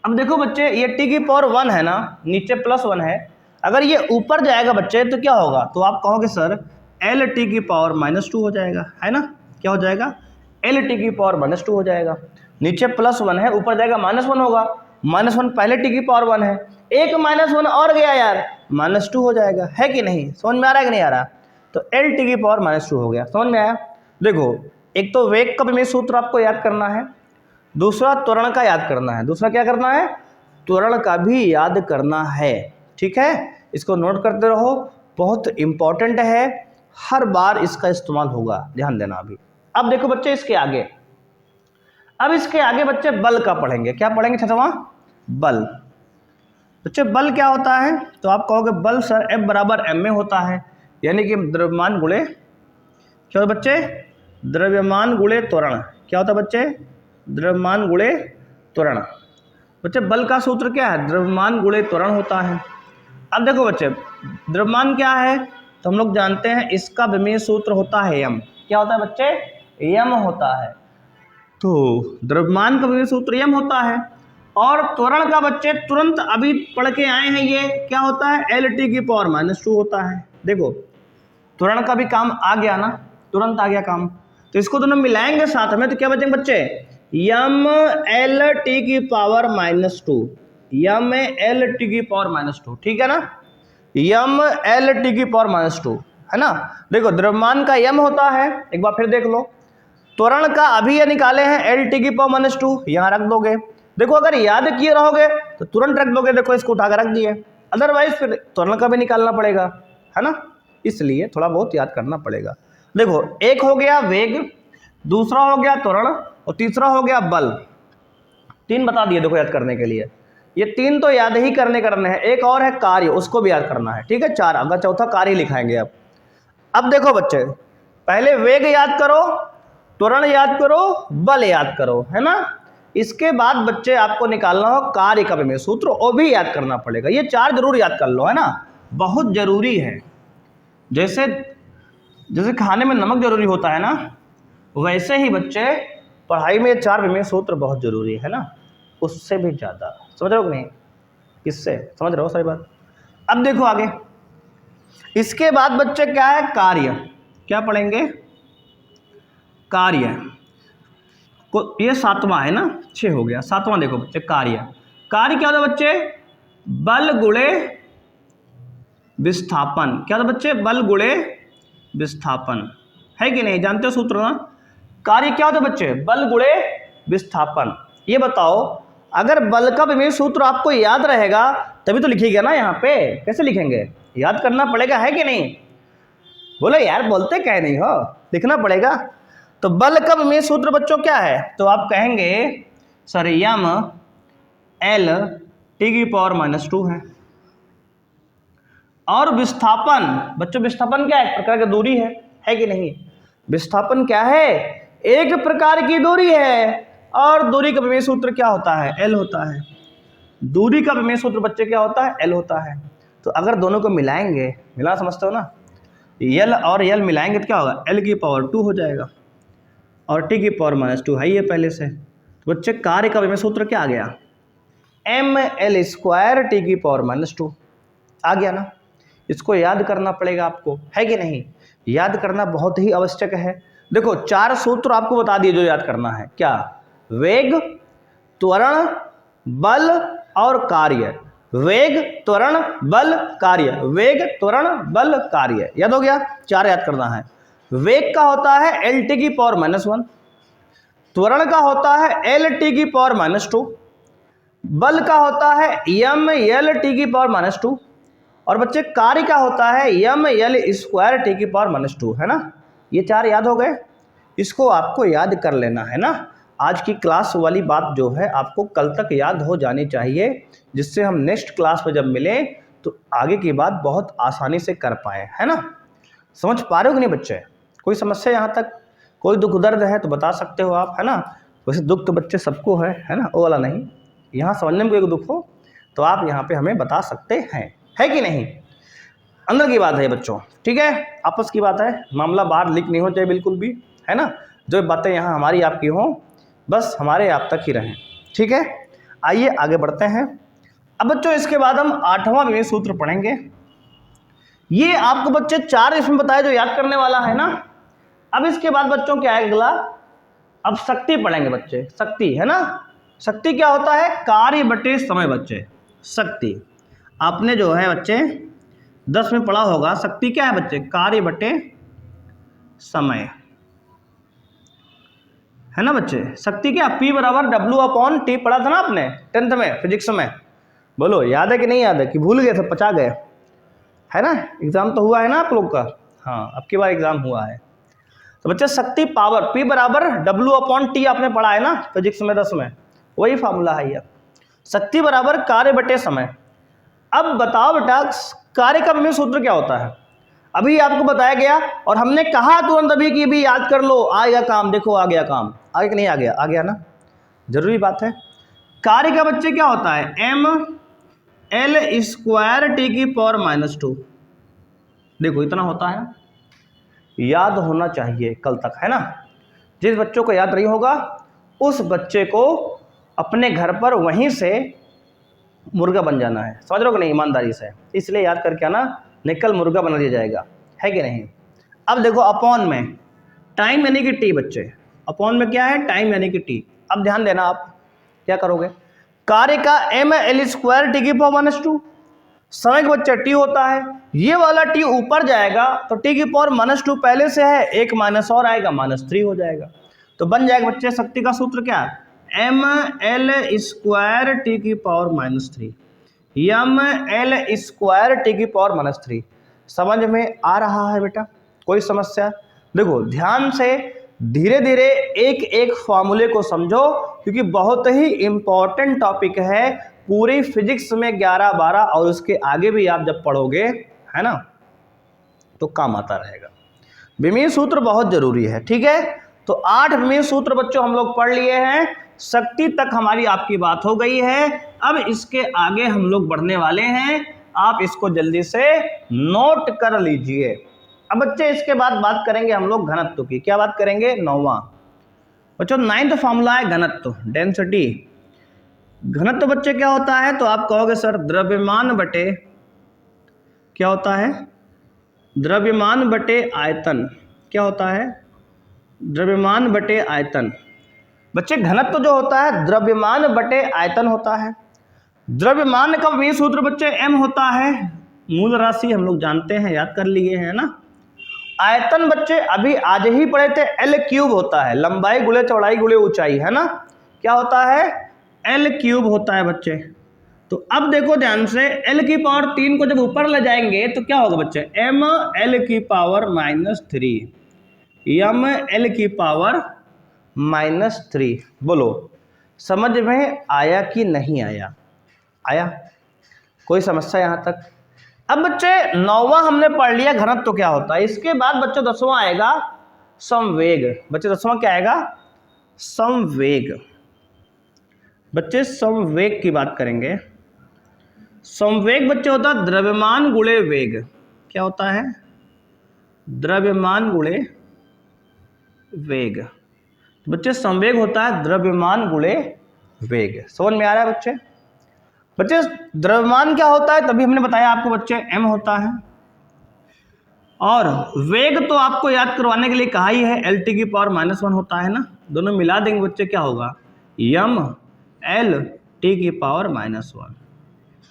अब देखो बच्चे, ये टी की पावर 1 है ना, नीचे +1 है, अगर ये ऊपर जाएगा बच्चे तो क्या होगा, तो आप कहोगे सर एल टी की पावर -2 हो जाएगा, है ना, क्या हो जाएगा, एल टी की पावर -2 हो जाएगा। नीचे +1 है, ऊपर जाएगा -1 होगा, -1 पहले टी की पावर 1 है, एक -1 और गया यार, -2 हो जाएगा, है कि नहीं। समझ में आ रहा है कि नहीं आ रहा। तो एल टी की पावर -2 हो गया, समझ में आया। देखो, एक तो वेग का विमेय सूत्र आपको याद करना है, दूसरा त्वरण का याद करना है, दूसरा क्या करना है, त्वरण का भी याद करना है, ठीक है। इसको नोट करते रहो, बहुत इंपॉर्टेंट है, हर बार इसका इस्तेमाल होगा, ध्यान देना। अभी अब देखो बच्चे, इसके आगे, अब इसके आगे बच्चे बल का पढ़ेंगे। क्या पढ़ेंगे छठवां, बल। बच्चे बल क्या होता है, तो आप कहोगे बल सर F बराबर m में होता है, यानी कि द्रव्यमान गुणे, क्या होता है बच्चे, द्रव्यमान गुणे त्वरण। क्या होता है बच्चे, द्रव्यमान गुणे त्वरण। बच्चे बल का सूत्र क्या है, द्रव्यमान गुणे त्वरण होता है। अब देखो बच्चे, द्रव्यमान क्या है, तो हम लोग जानते हैं इसका विमेय सूत्र होता है m। क्या होता है बच्चे, m होता है। तो द्रव्यमान का विमेय सूत्र m होता है, और त्वरण का बच्चे तुरंत अभी पढ़ के आए हैं, ये क्या होता है, एल टी की पावर -2 होता है। देखो, त्वरण का भी काम आ गया ना, तुरंत आ गया काम। तो इसको दोनों मिलाएंगे साथ में, तो क्या बचेंगे बच्चे, यम एल टी की पावर -2, यम एल टी की पावर -2, ठीक है ना, यम एल टी की पावर -2, है ना। देखो, द्रव्यमान का यम होता है, एक बार फिर देख लो, त्वरण का अभी ये निकाले हैं एल टी की पावर -2, यहाँ रख दोगे। देखो, अगर याद किए रहोगे तो तुरंत रख दोगे, देखो इसको उठा कर रख दिए, अदरवाइज फिर त्वरण का भी निकालना पड़ेगा, है ना, इसलिए थोड़ा बहुत याद करना पड़ेगा। देखो, एक हो गया वेग, दूसरा हो गया त्वरण, और तीसरा हो गया बल। 3 बता दिए देखो याद करने के लिए, ये 3 तो याद ही करने हैं, एक और है कार्य, उसको भी याद करना है, ठीक है। 4, अगर चौथा कार्य लिखाएंगे अब देखो बच्चे, पहले वेग याद करो, त्वरण याद करो, बल याद करो, है ना। इसके बाद बच्चे आपको निकालना हो कार्य का विमेय सूत्र, वो भी याद करना पड़ेगा। ये 4 जरूर याद कर लो, है ना, बहुत जरूरी है। जैसे जैसे खाने में नमक जरूरी होता है ना, वैसे ही बच्चे पढ़ाई में 4 विमेय सूत्र बहुत जरूरी है ना, उससे भी ज्यादा। समझ रहे हो कि नहीं, किससे, समझ रहे हो सारी बात। अब देखो आगे, इसके बाद बच्चे क्या है, कार्य। क्या पढ़ेंगे, कार्य को, ये 7वां है ना, 6 हो गया, 7वां देखो बच्चे, कार्य। कार्य क्या होता है बच्चे, बल गुणे विस्थापन। क्या होता है बच्चे, बल गुणे विस्थापन, है कि नहीं, जानते हो सूत्र ना। कार्य क्या होता है बच्चे, बल गुणे विस्थापन। ये बताओ, अगर बल का विमेय सूत्र आपको याद रहेगा तभी तो लिखिएगा ना, यहाँ पे कैसे लिखेंगे, याद करना पड़ेगा, है कि नहीं। बोलो यार, बोलते क्या नहीं हो, लिखना पड़ेगा। तो बल का विमेय सूत्र बच्चों क्या है, तो आप कहेंगे सर यम एल टी की पावर -2 है। और विस्थापन, बच्चों विस्थापन क्या है, एक प्रकार की दूरी है कि नहीं। विस्थापन क्या है, एक प्रकार की दूरी है, और दूरी का विमेय सूत्र क्या होता है, एल होता है। दूरी का विमेय सूत्र बच्चे क्या होता है, एल होता है। तो अगर दोनों को मिलाएंगे, मिला समझते हो ना, यल और यल मिलाएंगे तो क्या होगा, एल की पावर 2 हो जाएगा, और टी की पावर -2 है ये पहले से। तो बच्चे कार्य का विमेय सूत्र क्या आ गया, एम एल स्क्वायर टी की पावर -2 आ गया ना। इसको याद करना पड़ेगा आपको, है कि नहीं, याद करना बहुत ही आवश्यक है। देखो, 4 सूत्र आपको बता दिए जो याद करना है, क्या, वेग, त्वरण, बल और कार्य। वेग, त्वरण, बल, कार्य, वेग, त्वरण, बल, कार्य, याद हो गया। 4 याद करना है। वेग का होता है एल टी की पावर -1, त्वरण का होता है एल टी की पावर -2, बल का होता है यम एल टी की पावर -2, और बच्चे कार्य क्या होता है, यम एल स्क्वायर टी की पावर -2, है ना। ये 4 याद हो गए, इसको आपको याद कर लेना है ना। आज की क्लास वाली बात जो है आपको कल तक याद हो जानी चाहिए, जिससे हम नेक्स्ट क्लास में जब मिलें तो आगे की बात बहुत आसानी से कर पाए, है ना। समझ पा रहे हो कि नहीं बच्चे? कोई समस्या यहाँ तक? कोई दुख दर्द है तो बता सकते हो आप, है ना। वैसे दुख तो बच्चे सबको है ना, वो वाला नहीं। यहाँ समझने में कोई दुख हो तो आप यहाँ पे हमें बता सकते हैं, है कि नहीं। अंदर की बात है बच्चों, ठीक है, आपस की बात है, मामला बाहर लीक नहीं हो चाहिए बिल्कुल भी, है ना। जो बातें यहाँ हमारी आपकी हों बस हमारे आप तक ही रहें, ठीक है। आइए आगे बढ़ते हैं। अब बच्चों इसके बाद हम 8वां विमेय सूत्र पढ़ेंगे। ये आपको बच्चे 4 इसमें बताया जो याद करने वाला है ना। अब इसके बाद बच्चों क्या है अगला, अब शक्ति पढ़ेंगे बच्चे। शक्ति, है ना। शक्ति क्या होता है, कार्य बटे समय बच्चे। शक्ति आपने जो है बच्चे 10 में पढ़ा होगा, शक्ति क्या है बच्चे, कार्य बटे समय, है ना बच्चे। शक्ति क्या, P बराबर W/T पढ़ा था ना आपने 10th में फिजिक्स में। बोलो याद है कि नहीं याद है, कि भूल गए सब, पचा गए, है ना। एग्जाम तो हुआ है ना आप लोग का, हाँ अब की बार एग्जाम हुआ है। तो बच्चे शक्ति पावर P बराबर W/T आपने पढ़ा है ना फिजिक्स में 10 में, वही फार्मूला है ये। शक्ति बराबर कार्य बटे समय। अब बताओ बेटा कार्य का विमेय सूत्र क्या होता है, अभी आपको बताया गया और हमने कहा तुरंत अभी कि भी याद कर लो, आ गया काम, देखो आ गया काम, आगे कि नहीं आ गया, आ गया ना, जरूरी बात है। कार्य का बच्चे क्या होता है, ml स्क्वायर टी की पावर -2। देखो इतना होता है, याद होना चाहिए कल तक, है ना। जिस बच्चों को याद नहीं होगा उस बच्चे को अपने घर पर वहीं से मुर्गा बन जाना है, समझ रहे हो कि नहीं, ईमानदारी से। इसलिए याद करके आना, निकल मुर्गा बना दिया जाएगा, है कि नहीं। अब देखो अपॉन में टाइम यानी कि टी बच्चे, अपॉन में क्या है, टाइम यानी कि टी। अब ध्यान देना आप क्या करोगे, कार्य का ml स्क्वायर टी की पावर -2, समय का बच्चा टी होता है, ये वाला टी ऊपर जाएगा तो टी की पावर -2 पहले से है, एक माइनस और आएगा, -3 हो जाएगा। तो बन जाएगा बच्चे शक्ति का सूत्र क्या है, ml स्क्वायर टी की पावर -3, ml स्क्वायर टी की पावर -3। समझ में आ रहा है बेटा, कोई समस्या? देखो ध्यान से धीरे धीरे एक एक फॉर्मूले को समझो, क्योंकि बहुत ही इंपॉर्टेंट टॉपिक है पूरी फिजिक्स में 11, 12 और उसके आगे भी आप जब पढ़ोगे, है ना, तो काम आता रहेगा। विमेय सूत्र बहुत जरूरी है, ठीक है। तो 8 विमेय सूत्र बच्चों हम लोग पढ़ लिए हैं, शक्ति तक हमारी आपकी बात हो गई है। अब इसके आगे हम लोग बढ़ने वाले हैं, आप इसको जल्दी से नोट कर लीजिए। अब बच्चे इसके बाद बात करेंगे हम लोग घनत्व की, क्या बात करेंगे, 9वां बच्चों 9th फॉर्मूला है घनत्व, डेंसिटी। घनत्व बच्चे क्या होता है, तो आप कहोगे सर द्रव्यमान बटे, क्या होता है, द्रव्यमान बटे आयतन। क्या होता है, द्रव्यमान बटे आयतन। बच्चे घनत्व जो होता है द्रव्यमान बटे आयतन होता है। द्रव्यमान का विमेय सूत्र बच्चे m होता है, मूल राशि हम लोग जानते हैं, याद कर लिए हैं ना। आयतन बच्चे अभी आज ही पढ़े थे, L³ होता है, लंबाई गुणे चौड़ाई गुणे ऊंचाई, है ना। क्या होता है, L³ होता है बच्चे। तो अब देखो ध्यान से, L की पावर 3 को जब ऊपर ले जाएंगे तो क्या होगा बच्चे, ml की पावर -3, ml की पावर -3। बोलो समझ में आया कि नहीं आया, आया, कोई समस्या यहां तक? अब बच्चे 9वां हमने पढ़ लिया घनत्व तो क्या होता है। इसके बाद बच्चों 10वां आएगा संवेग। बच्चे 10वां क्या आएगा, संवेग। बच्चे संवेग की बात करेंगे। संवेग बच्चे होता है द्रव्यमान गुणे वेग। क्या होता है, द्रव्यमान गुणे वेग। बच्चे संवेग होता है द्रव्यमान गुणे वेग। समझ में आ रहा है बच्चे? बच्चे द्रव्यमान क्या होता है, तभी हमने बताया आपको बच्चे m होता है, और वेग तो आपको याद करवाने के लिए कहा ही है, LT की पावर -1 होता है ना। दोनों मिला देंगे बच्चे क्या होगा, mLT की पावर -1,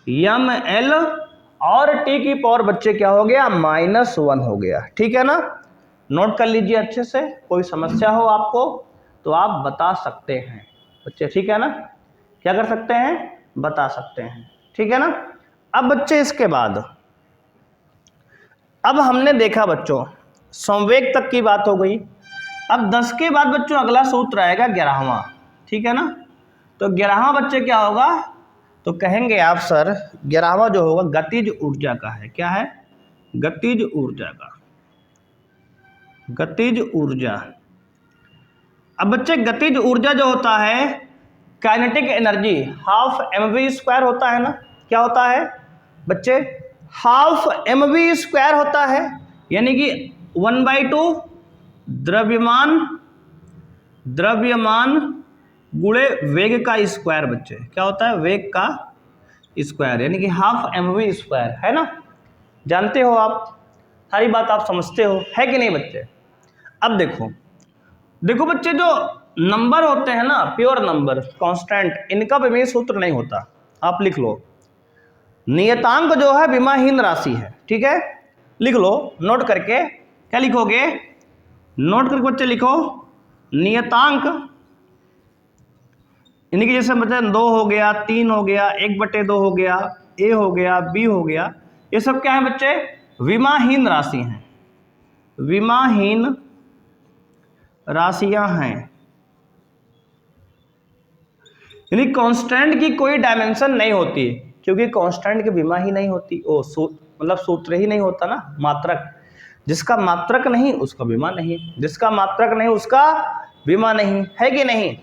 mL और T की पावर बच्चे क्या हो गया, -1 हो गया, ठीक है ना। नोट कर लीजिए अच्छे से, कोई समस्या हो आपको तो आप बता सकते हैं बच्चे, ठीक है ना। क्या कर सकते हैं, बता सकते हैं, ठीक है ना। अब बच्चे इसके बाद अब हमने देखा बच्चों संवेग तक की बात हो गई। अब 10 के बाद बच्चों अगला सूत्र आएगा 11वां, ठीक है ना। तो 11वां बच्चे क्या होगा, तो कहेंगे आप सर 11वां जो होगा गतिज ऊर्जा का है। क्या है, गतिज ऊर्जा का, गतिज ऊर्जा। अब बच्चे गतिज ऊर्जा जो होता है काइनेटिक एनर्जी हाफ mv² होता है ना। क्या होता है बच्चे, हाफ mv² होता है, यानी कि 1/2 द्रव्यमान गुणे वेग का स्क्वायर। बच्चे क्या होता है, वेग का स्क्वायर, यानी कि हाफ mv² है ना। जानते हो आप, सारी बात आप समझते हो, है कि नहीं बच्चे। अब देखो बच्चे जो नंबर होते हैं ना, प्योर नंबर कांस्टेंट, इनका विमेय सूत्र नहीं होता। आप लिख लो, नियतांक जो है विमाहीन राशि है, ठीक है। लिख लो नोट करके, क्या लिखोगे, नोट करके बच्चे लिखो नियतांक, यानी कि जैसे मतलब 2 हो गया, 3 हो गया, 1/2 हो गया, ए हो गया, बी हो गया, ये सब क्या है बच्चे, विमाहीन राशि हैं, विमाहीन राशियां हैं। यानी कांस्टेंट की कोई डायमेंशन नहीं होती, क्योंकि कांस्टेंट की विमा ही नहीं होती, मतलब सूत्र ही नहीं होता ना, मात्रक। जिसका मात्रक नहीं उसका विमा नहीं, जिसका मात्रक नहीं उसका विमा नहीं, है कि नहीं,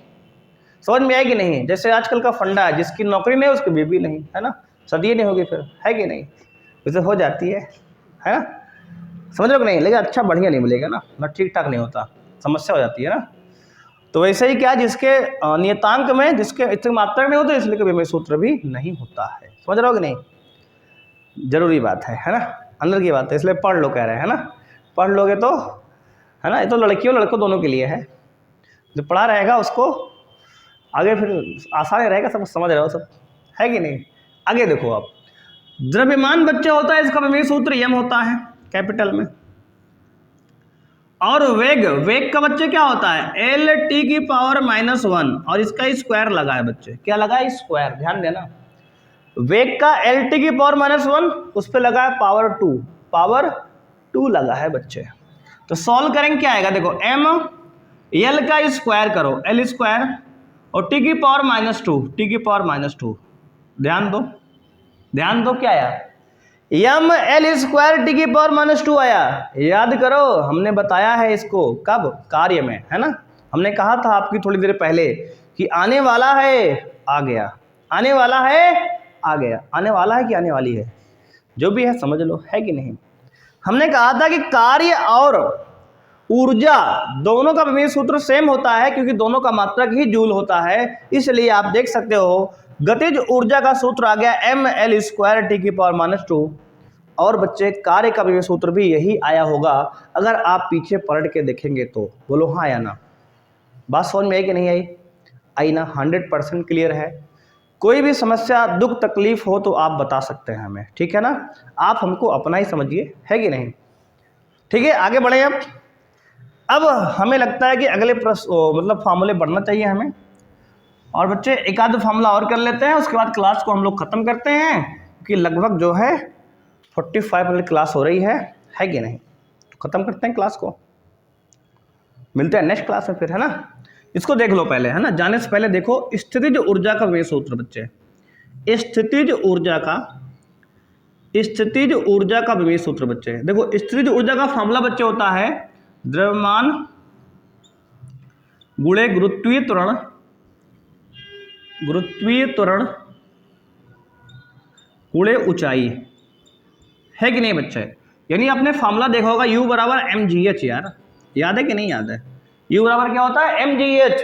समझ में आएगी नहीं। जैसे आजकल का फंडा है, जिसकी नौकरी नहीं उसकी बीवी नहीं, है ना, सदी नहीं होगी फिर, है कि नहीं, वैसे हो जाती है ना, समझ लो कि नहीं, लेकिन अच्छा बढ़िया नहीं मिलेगा ना ठीक ठाक नहीं होता, समस्या हो जाती है ना। तो वैसे ही क्या, जिसके नियतांक में जिसके इतने मात्रक नहीं होते, इसलिए विमेय सूत्र भी नहीं होता है, समझ रहे हो कि नहीं, जरूरी बात है ना, अंदर की बात है, इसलिए पढ़ लो कह रहे हैं ना, पढ़ लोगे तो, है ना, ये तो लड़कियों लड़कों दोनों के लिए है, जो पढ़ा रहेगा उसको आगे फिर आसान रहेगा, सब समझ रहे हो सब, है कि नहीं। आगे देखो आप, द्रव्यमान बच्चे होता है, इसका विमेय सूत्र यम होता है कैपिटल में। और वेग का बच्चे क्या होता है, Lt⁻⁻1, और इसका स्क्वायर लगा है बच्चे, क्या लगा है, स्क्वायर, ध्यान देना। वेग का Lt⁻⁻1 उस पर लगा है पावर 2 लगा है बच्चे। तो सॉल्व करेंगे क्या आएगा, देखो m l का स्क्वायर करो, l² और T⁻², ध्यान दो क्या आया, ml² T⁻² आया। याद करो हमने बताया है इसको कब, कार्य में, है ना। हमने कहा था आपकी थोड़ी देर पहले कि आने वाला है आ गया, आने वाला है आ गया, आने वाला है कि आने वाली है, जो भी है समझ लो, है कि नहीं। हमने कहा था कि कार्य और ऊर्जा दोनों का विमेय सूत्र सेम होता है, क्योंकि दोनों का मात्रक ही जूल होता है। इसलिए आप देख सकते हो गतिज ऊर्जा का सूत्र आ गया ml² T⁻²। और बच्चे कार्य का विमेय सूत्र भी यही आया होगा, अगर आप पीछे पलट के देखेंगे तो। बोलो हाँ या ना, बात समझ में आई कि नहीं आई ना, 100% क्लियर है। कोई भी समस्या दुख तकलीफ हो तो आप बता सकते हैं हमें, ठीक है ना, आप हमको अपना ही समझिए, है कि नहीं। ठीक है, आगे बढ़े। अब हमें लगता है कि अगले मतलब फार्मूले बढ़ना चाहिए हमें, और बच्चे एक आध फार्मूला और कर लेते हैं, उसके बाद क्लास को हम लोग खत्म करते हैं, कि लगभग जो है 45 मिनट क्लास हो रही है कि नहीं। तो खत्म करते हैं क्लास को, मिलते हैं नेक्स्ट क्लास में फिर, है ना। इसको देख लो पहले, है ना, जाने से पहले देखो स्थितिज ऊर्जा का विमेय सूत्र बच्चे, स्थितिज ऊर्जा का विमेय सूत्र बच्चे। देखो स्थितिज ऊर्जा का फार्मूला बच्चे होता है द्रव्यमान गुणे गुरुत्वीय त्वरण गुणे ऊंचाई, है कि नहीं बच्चे। यानी आपने फार्मूला देखा होगा U = mgh, यार याद है कि नहीं याद है, U बराबर क्या होता है, mgh।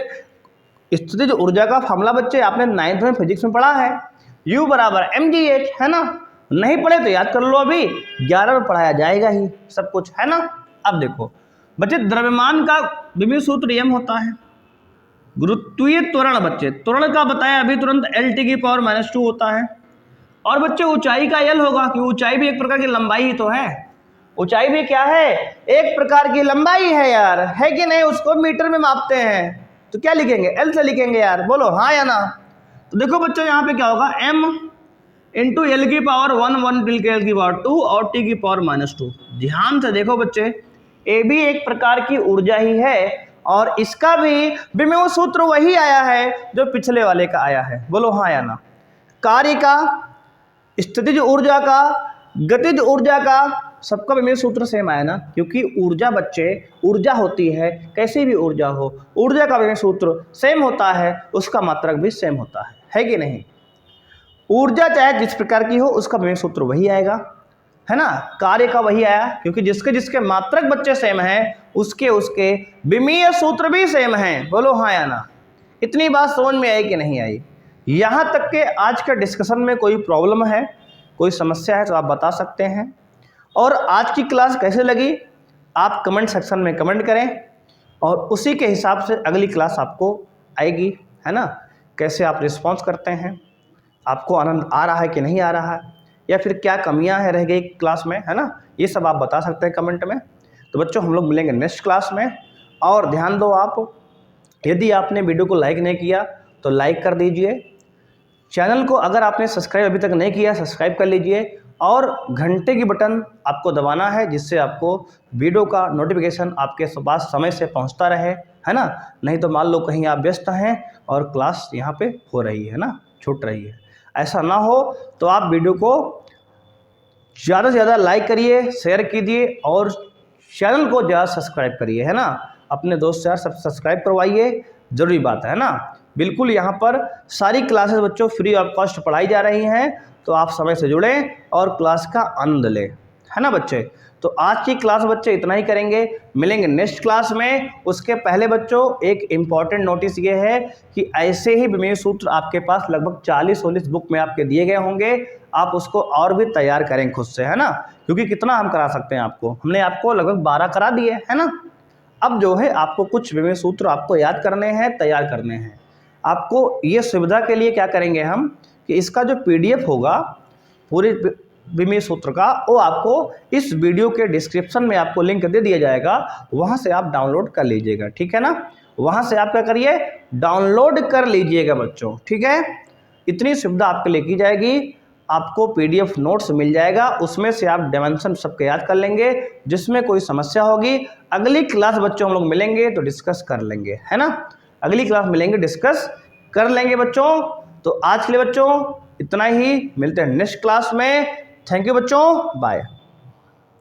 स्थितिज ऊर्जा का फार्मूला बच्चे आपने 9th में फिजिक्स में पढ़ा है, U = mgh, है ना। नहीं पढ़े तो याद कर लो, अभी 11 में पढ़ाया जाएगा ही सब कुछ, है ना। अब देखो बच्चे द्रव्यमान का विमेय सूत्र यम होता है, गुरुत्वीय त्वरण बच्चे, त्वरण का बताया अभी तुरंत L⁻² होता है, और बच्चे ऊंचाई का L होगा, कि ऊंचाई भी एक प्रकार की लंबाई ही तो है, ऊंचाई भी क्या है, एक प्रकार की लंबाई है यार, है कि नहीं। उसको मीटर में मापते हैं, तो क्या लिखेंगे, L से लिखेंगे यार, बोलो हाँ या ना। तो देखो बच्चों यहाँ पे क्या होगा, m इंटू एल की पावर 1 टिल के एल की पावर 2 और टी की पावर -2। ध्यान से देखो बच्चे, ये भी एक प्रकार की ऊर्जा ही है और इसका भी विमेय सूत्र वही आया है जो पिछले वाले का आया है। बोलो हाँ या ना। कार्य का, स्थितिज ऊर्जा का, गतिज ऊर्जा का, सबका विमेय सूत्र सेम आया ना, क्योंकि ऊर्जा बच्चे ऊर्जा होती है, कैसी भी ऊर्जा हो, ऊर्जा का विमेय सूत्र सेम होता है, उसका मात्रक भी सेम होता है कि नहीं। ऊर्जा चाहे जिस प्रकार की हो उसका विमेय सूत्र वही आएगा, है ना। कार्य का वही आया, क्योंकि जिसके जिसके मात्रक बच्चे सेम हैं उसके उसके विमेय सूत्र भी सेम हैं। बोलो हाँ या ना। इतनी बात समझ में आई कि नहीं आई। यहाँ तक के आज के डिस्कशन में कोई प्रॉब्लम है, कोई समस्या है तो आप बता सकते हैं। और आज की क्लास कैसे लगी आप कमेंट सेक्शन में कमेंट करें और उसी के हिसाब से अगली क्लास आपको आएगी, है ना। कैसे आप रिस्पॉन्स करते हैं, आपको आनंद आ रहा है कि नहीं आ रहा है, या फिर क्या कमियां है रह गई क्लास में, है ना, ये सब आप बता सकते हैं कमेंट में। तो बच्चों हम लोग मिलेंगे नेक्स्ट क्लास में। और ध्यान दो आप, यदि आपने वीडियो को लाइक नहीं किया तो लाइक कर दीजिए, चैनल को अगर आपने सब्सक्राइब अभी तक नहीं किया सब्सक्राइब कर लीजिए और घंटे की बटन आपको दबाना है जिससे आपको वीडियो का नोटिफिकेशन आपके पास समय से पहुंचता रहे, है ना। नहीं तो मान लो कहीं आप व्यस्त हैं और क्लास यहाँ पे हो रही है ना, छूट रही है, ऐसा ना हो तो आप वीडियो को ज़्यादा से ज़्यादा लाइक करिए, शेयर कीजिए और चैनल को ज़्यादा सब्सक्राइब करिए, है ना। अपने दोस्त यार सब सब्सक्राइब करवाइए, ज़रूरी बात है ना। बिल्कुल यहाँ पर सारी क्लासेस बच्चों फ्री ऑफ कॉस्ट पढ़ाई जा रही हैं, तो आप समय से जुड़ें और क्लास का आनंद लें, है ना बच्चे। तो आज की क्लास बच्चे इतना ही करेंगे, मिलेंगे नेक्स्ट क्लास में। उसके पहले बच्चों एक इम्पॉर्टेंट नोटिस ये है कि ऐसे ही विमेय सूत्र आपके पास लगभग 40-40 बुक में आपके दिए गए होंगे, आप उसको और भी तैयार करें खुद से, है ना। क्योंकि कितना हम करा सकते हैं आपको, हमने आपको लगभग 12 करा दिए, है ना। अब जो है आपको कुछ विमेय सूत्र आपको याद करने हैं, तैयार करने हैं। आपको ये सुविधा के लिए क्या करेंगे हम कि इसका जो PDF होगा पूरे विमेय सूत्र का, वो आपको इस वीडियो के डिस्क्रिप्शन में आपको लिंक दे दिया जाएगा, वहाँ से आप डाउनलोड कर लीजिएगा, ठीक है ना। वहाँ से आप क्या करिए, डाउनलोड कर लीजिएगा बच्चों, ठीक है। इतनी सुविधा आपके लिए की जाएगी। आपको PDF नोट्स मिल जाएगा, उसमें से आप डायमेंशन सबके याद कर लेंगे। जिसमें कोई समस्या होगी अगली क्लास बच्चों हम लोग मिलेंगे तो डिस्कस कर लेंगे, है ना। अगली क्लास मिलेंगे, डिस्कस कर लेंगे बच्चों। तो आज के लिए बच्चों इतना ही, मिलते हैं नेक्स्ट क्लास में। थैंक यू बच्चों, बाय।